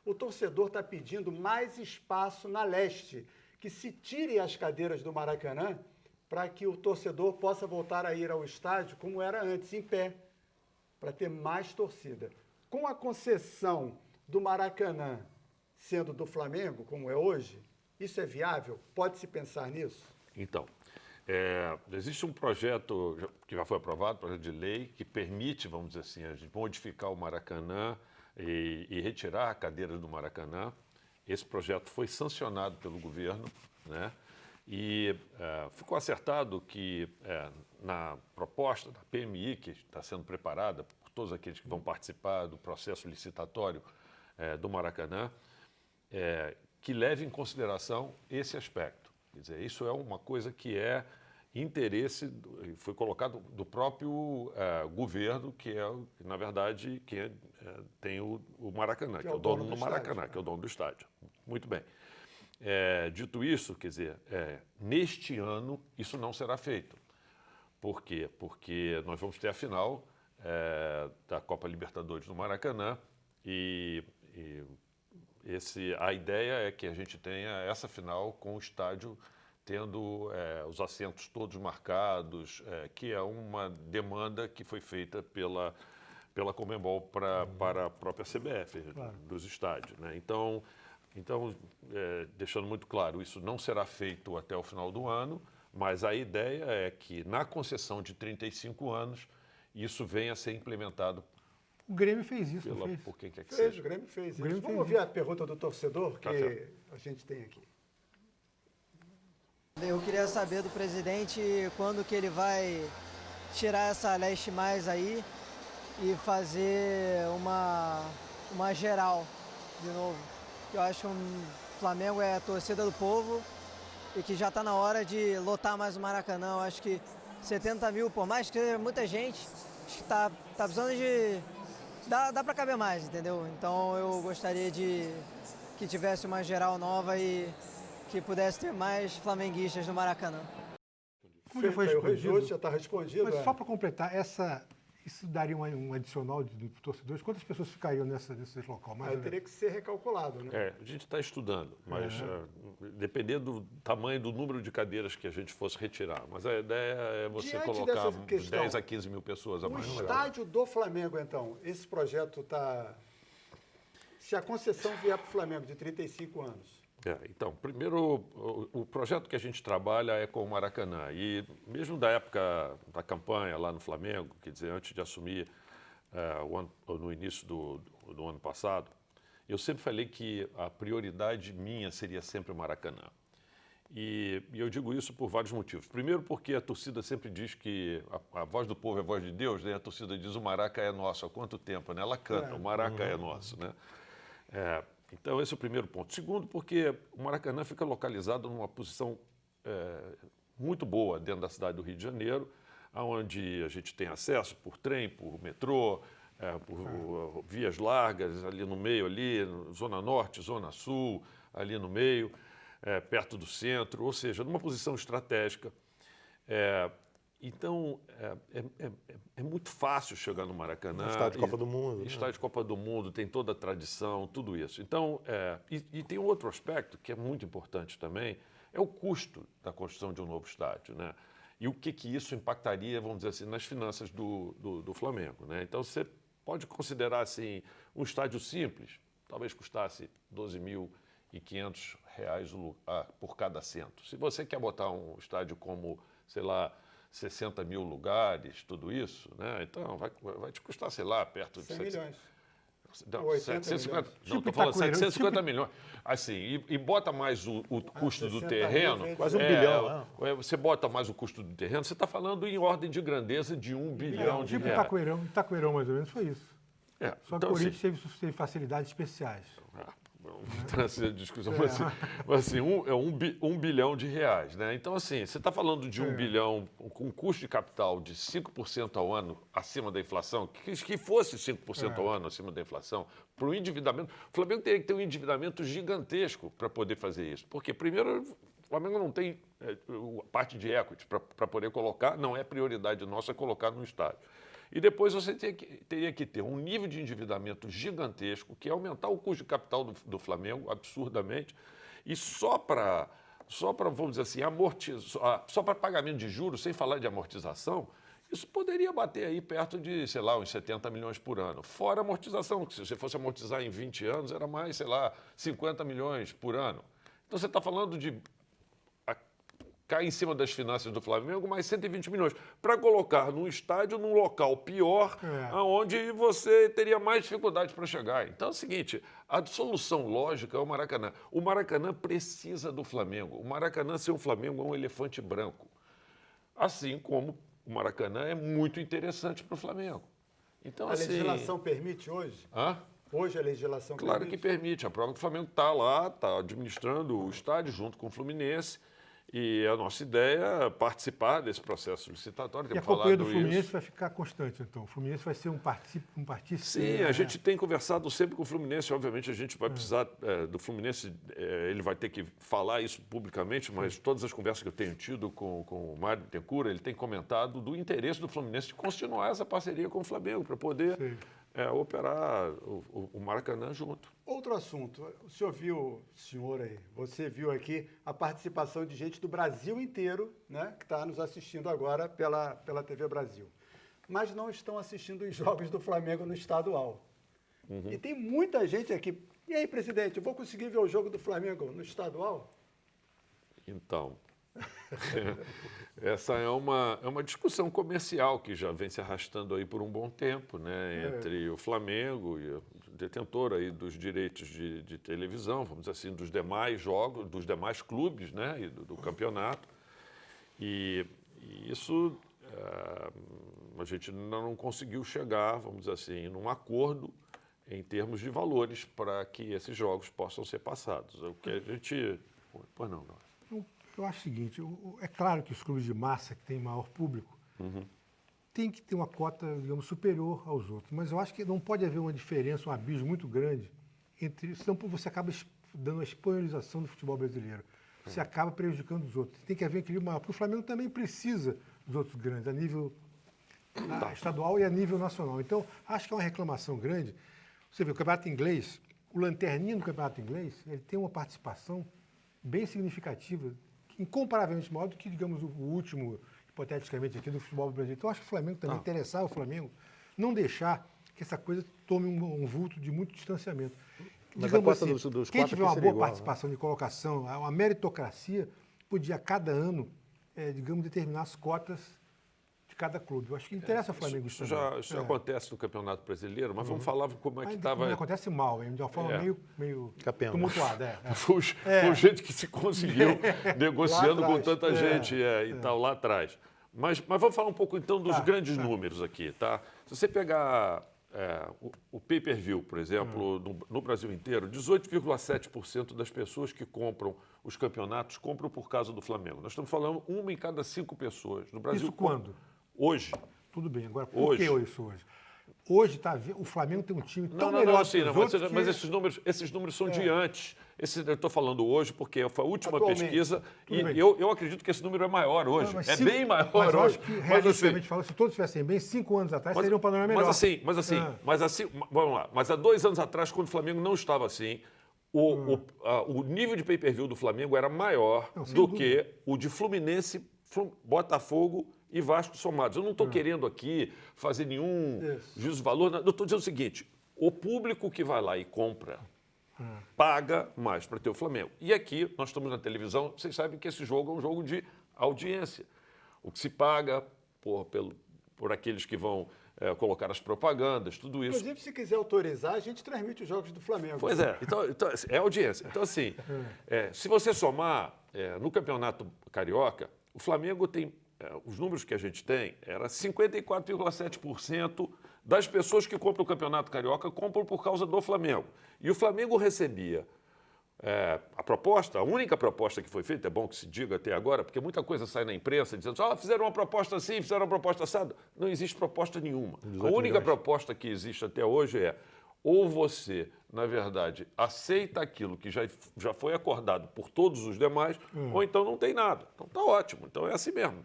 O torcedor está pedindo mais espaço na leste, que se tire as cadeiras do Maracanã para que o torcedor possa voltar a ir ao estádio como era antes, em pé, para ter mais torcida. Com a concessão do Maracanã sendo do Flamengo, como é hoje, isso é viável? Pode-se pensar nisso? Então, existe um projeto que já foi aprovado, projeto de lei, que permite, vamos dizer assim, a gente modificar o Maracanã e retirar cadeiras do Maracanã. Esse projeto foi sancionado pelo governo, né? E ficou acertado que na proposta da PMI, que está sendo preparada por todos aqueles que vão participar do processo licitatório do Maracanã, que leve em consideração esse aspecto. Quer dizer, isso é uma coisa que é interesse, foi colocado do próprio governo, que é, na verdade, quem tem o Maracanã, que é o dono do Maracanã, que é o dono do estádio. Muito bem. Dito isso, quer dizer, neste ano isso não será feito. Por quê? Porque nós vamos ter a final da Copa Libertadores no Maracanã e a ideia é que a gente tenha essa final com o estádio tendo os assentos todos marcados, que é uma demanda que foi feita pela Conmebol para a própria CBF, claro, dos estádios, né? Então, deixando muito claro, isso não será feito até o final do ano, mas a ideia é que na concessão de 35 anos, isso venha a ser implementado. O Grêmio fez isso, não fez? Por quem quer que fez, seja. o Grêmio fez isso. Grêmio Vamos fez ouvir a pergunta do torcedor que a gente tem aqui. Eu queria saber do presidente quando que ele vai tirar essa leste mais aí e fazer uma geral de novo. Eu acho que o Flamengo é a torcida do povo e que já está na hora de lotar mais o Maracanã. Eu acho que 70 mil, por mais que seja muita gente, acho que tá precisando de... Dá para caber mais, entendeu? Então eu gostaria de que tivesse uma geral nova e que pudesse ter mais flamenguistas no Maracanã. Como já foi respondido, já está respondido. Mas só para completar, isso daria um adicional de torcedores? Quantas pessoas ficariam nesse local? Teria que ser recalculado, né? A gente está estudando, mas dependendo do tamanho do número de cadeiras que a gente fosse retirar. Mas a ideia é você colocar 10 a 15 mil pessoas a mais. O estádio do Flamengo, então, esse projeto está... Se a concessão vier para o Flamengo de 35 anos... Então, primeiro, o projeto que a gente trabalha é com o Maracanã. E mesmo da época da campanha lá no Flamengo, quer dizer, antes de assumir no início do ano passado, eu sempre falei que a prioridade minha seria sempre o Maracanã. E eu digo isso por vários motivos. Primeiro, porque a torcida sempre diz que a voz do povo é a voz de Deus, né? A torcida diz o Maraca é nosso. Há quanto tempo, né? Ela canta, o Maraca é nosso, né? Então, esse é o primeiro ponto. Segundo, porque o Maracanã fica localizado numa posição muito boa dentro da cidade do Rio de Janeiro, onde a gente tem acesso por trem, por metrô, por vias largas, ali no meio, Zona Norte, Zona Sul, ali no meio, perto do centro, ou seja, numa posição estratégica. Então, é muito fácil chegar no Maracanã. Estádio de Copa do Mundo. Estádio de Copa do Mundo, tem toda a tradição, tudo isso. Então, e tem outro aspecto que é muito importante também, é o custo da construção de um novo estádio, né? E o que isso impactaria, vamos dizer assim, nas finanças do Flamengo, né? Então, você pode considerar, assim, um estádio simples, talvez custasse R$12.500 por cada assento. Se você quer botar um estádio como, sei lá, 60 mil lugares, tudo isso, né? Então vai te custar, sei lá, perto de 100 milhões. Não, 750 milhões. Não, estou falando 750 milhões. Assim, e bota mais o custo do terreno. Quase $1 bilhão. Você bota mais o custo do terreno, você está falando em ordem de grandeza de R$1 bilhão de reais. Itaquerão, mais ou menos, foi isso. Só que então, o Corinthians teve facilidades especiais. Essa discussão, mas assim, um bilhão de reais, né? Então, assim, você está falando de 1 bilhão com um custo de capital de 5% ao ano acima da inflação, que fosse 5% ao ano acima da inflação, para o endividamento. O Flamengo teria que ter um endividamento gigantesco para poder fazer isso. Porque, primeiro, o Flamengo não tem parte de equity para poder colocar, não é prioridade nossa colocar no estádio. E depois você teria que ter um nível de endividamento gigantesco, que é aumentar o custo de capital do Flamengo absurdamente, e só para, vamos dizer assim, amortizar, só para pagamento de juros, sem falar de amortização, isso poderia bater aí perto de, sei lá, uns 70 milhões por ano. Fora a amortização, que se você fosse amortizar em 20 anos, era mais, sei lá, 50 milhões por ano. Então você está falando de cair em cima das finanças do Flamengo mais 120 milhões para colocar num estádio, num local pior, onde você teria mais dificuldade para chegar. Então é o seguinte, a solução lógica é o Maracanã. O Maracanã precisa do Flamengo. O Maracanã, sem o Flamengo, é um elefante branco. Assim como o Maracanã é muito interessante para o Flamengo. Então, a legislação permite hoje? Hã? Hoje a legislação Claro permite? que permite. A prova é que o Flamengo está lá, está administrando o estádio junto com o Fluminense. E a nossa ideia é participar desse processo licitatório. E a Temos companhia do falado Fluminense isso. vai ficar constante, então. O Fluminense vai ser um partícipe. Sim, a gente tem conversado sempre com o Fluminense. Obviamente, a gente vai precisar do Fluminense, ele vai ter que falar isso publicamente, mas todas as conversas que eu tenho tido com o Mário Bittencourt, ele tem comentado do interesse do Fluminense de continuar essa parceria com o Flamengo, para poder operar o Maracanã junto. Outro assunto, você viu aqui a participação de gente do Brasil inteiro, né, que está nos assistindo agora pela TV Brasil. Mas não estão assistindo os jogos do Flamengo no estadual. E tem muita gente aqui. E aí, presidente, eu vou conseguir ver o jogo do Flamengo no estadual? Então, essa é uma discussão comercial que já vem se arrastando aí por um bom tempo, né, entre o Flamengo e o detentor aí dos direitos de televisão, vamos dizer assim, dos demais jogos, dos demais clubes, né, e do campeonato. E isso a gente ainda não conseguiu chegar, vamos dizer assim, num acordo em termos de valores para que esses jogos possam ser passados. O que a gente... Pois não. Eu acho o seguinte, é claro que os clubes de massa que têm maior público têm que ter uma cota, digamos, superior aos outros. Mas eu acho que não pode haver uma diferença, um abismo muito grande entre... Senão você acaba dando a espanholização do futebol brasileiro. Você acaba prejudicando os outros. Tem que haver um equilíbrio maior, porque o Flamengo também precisa dos outros grandes, a nível estadual e a nível nacional. Então, acho que é uma reclamação grande. Você vê, o campeonato inglês, o lanterninha do campeonato inglês, ele tem uma participação bem significativa, incomparavelmente maior do que, digamos, o último, hipoteticamente, aqui do futebol brasileiro. Então, acho que o Flamengo também, interessar o Flamengo, não deixar que essa coisa tome um vulto de muito distanciamento. Mas digamos a cota assim, dos quem quatro tiver uma seria boa igual, participação de colocação, a meritocracia podia, a cada ano, digamos, determinar as cotas de cada clube. Eu acho que interessa ao Flamengo Isso também. já acontece no Campeonato Brasileiro, mas vamos falar como é que Mas estava... acontece mal, de uma forma meio Capenga. tumultuada. Foi o jeito que se conseguiu negociando Lá com atrás. tanta gente e tal, lá atrás. Mas vamos falar um pouco, então, dos grandes números aqui, tá? Se você pegar o pay-per-view, por exemplo, no Brasil inteiro, 18,7% das pessoas que compram os campeonatos compram por causa do Flamengo. Nós estamos falando 1 em cada 5 pessoas. No Brasil, Isso quando? Hoje. Tudo bem, agora por que isso hoje? Hoje o Flamengo tem um time tão melhor Não, assim, que os não, outros mas que... esses números são de antes. Eu estou falando hoje porque foi a última Atualmente. pesquisa e bem. eu acredito que esse número é maior hoje. Mas Bem maior mas eu hoje. acho que, realisticamente falando, se todos estivessem bem, 5 anos atrás, seria um panorama melhor. Mas assim, vamos lá. Mas há 2 anos atrás, quando o Flamengo não estava assim, o nível de pay-per-view do Flamengo era maior Sem do dúvida. que o de Fluminense, Botafogo e Vasco somados. Eu não estou querendo aqui fazer nenhum juízo de valor. Eu estou dizendo o seguinte, o público que vai lá e compra paga mais para ter o Flamengo. E aqui, nós estamos na televisão, vocês sabem que esse jogo é um jogo de audiência. O que se paga por aqueles que vão colocar as propagandas, tudo isso. Inclusive, se quiser autorizar, a gente transmite os jogos do Flamengo. Pois é, então é audiência. Então, assim, se você somar no Campeonato Carioca, o Flamengo tem, os números que a gente tem, era 54,7% das pessoas que compram o Campeonato Carioca compram por causa do Flamengo. E o Flamengo recebia a única proposta que foi feita, é bom que se diga até agora, porque muita coisa sai na imprensa dizendo fizeram uma proposta assim, fizeram uma proposta assada. Não existe proposta nenhuma. A única proposta que existe até hoje é ou você, na verdade, aceita aquilo que já foi acordado por todos os demais, ou então não tem nada. Então tá ótimo, então é assim mesmo.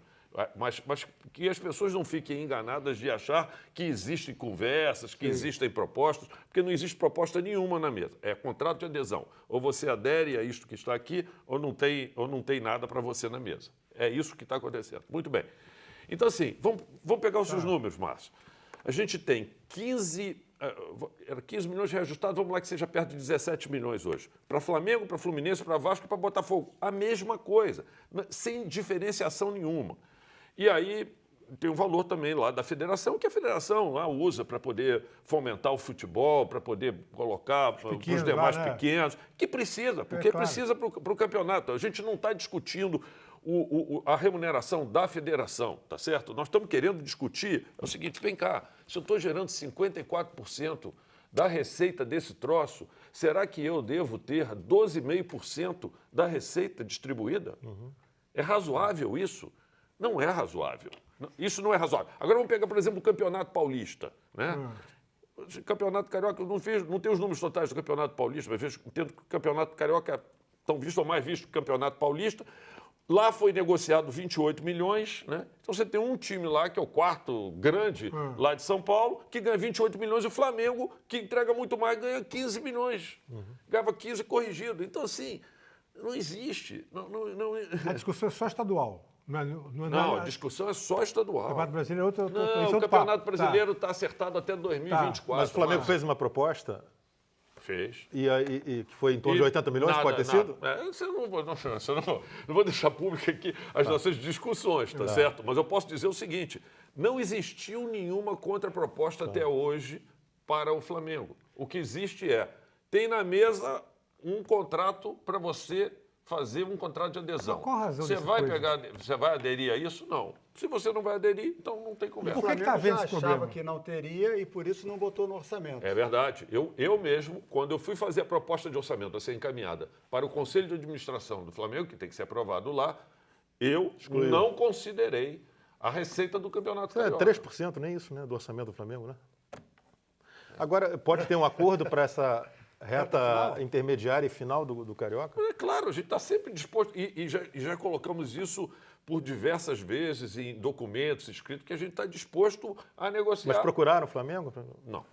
Mas que as pessoas não fiquem enganadas de achar que existem conversas, que existem propostas, porque não existe proposta nenhuma na mesa. É contrato de adesão. Ou você adere a isto que está aqui, ou não tem nada para você na mesa. É isso que está acontecendo. Muito bem. Então, assim, vamos pegar os seus números, Márcio. A gente tem 15 milhões reajustados, vamos lá que seja perto de 17 milhões hoje. Para Flamengo, para Fluminense, para Vasco e para Botafogo. A mesma coisa, sem diferenciação nenhuma. E aí tem um valor também lá da federação, que a federação lá usa para poder fomentar o futebol, para poder colocar para os demais pequenos, que precisa, porque precisa para o campeonato. A gente não está discutindo a remuneração da federação, tá certo? Nós estamos querendo discutir é o seguinte, vem cá, se eu estou gerando 54% da receita desse troço, será que eu devo ter 12,5% da receita distribuída? É razoável isso? Não é razoável. Isso não é razoável. Agora vamos pegar, por exemplo, o Campeonato Paulista, né? O Campeonato Carioca, eu não tenho os números totais do Campeonato Paulista, mas entendo que o Campeonato Carioca é tão visto ou mais visto que o Campeonato Paulista. Lá foi negociado 28 milhões, né? Então você tem um time lá, que é o quarto grande lá de São Paulo, que ganha 28 milhões, e o Flamengo, que entrega muito mais, ganha 15 milhões. Ganhava 15 corrigido. Então, assim, não existe. A discussão é só estadual. Não, a discussão é só estadual. O Campeonato Brasileiro é outro. Não, o Campeonato Brasileiro está acertado até 2024. Mas o Flamengo fez uma proposta. Fez. E que foi em torno de 80 milhões, pode ter sido? Não vou deixar público aqui as nossas discussões, tá certo? Mas eu posso dizer o seguinte, não existiu nenhuma contraproposta até hoje para o Flamengo. O que existe tem na mesa um contrato para você fazer um contrato de adesão. Mas qual a razão você dessa vai coisa? você vai aderir a isso? Não. Se você não vai aderir, então não tem conversa. Por que O Flamengo está havendo já esse achava problema? que não teria e por isso não botou no orçamento. É verdade. Eu mesmo, quando eu fui fazer a proposta de orçamento a ser encaminhada para o Conselho de Administração do Flamengo, que tem que ser aprovado lá, eu não considerei a receita do Campeonato Carioca. 3%, nem isso, né, do orçamento do Flamengo, né? Agora, pode ter um acordo para essa reta intermediária e final do Carioca? É claro, a gente está sempre disposto, e já colocamos isso por diversas vezes em documentos escritos, que a gente está disposto a negociar. Mas procuraram o Flamengo? Não.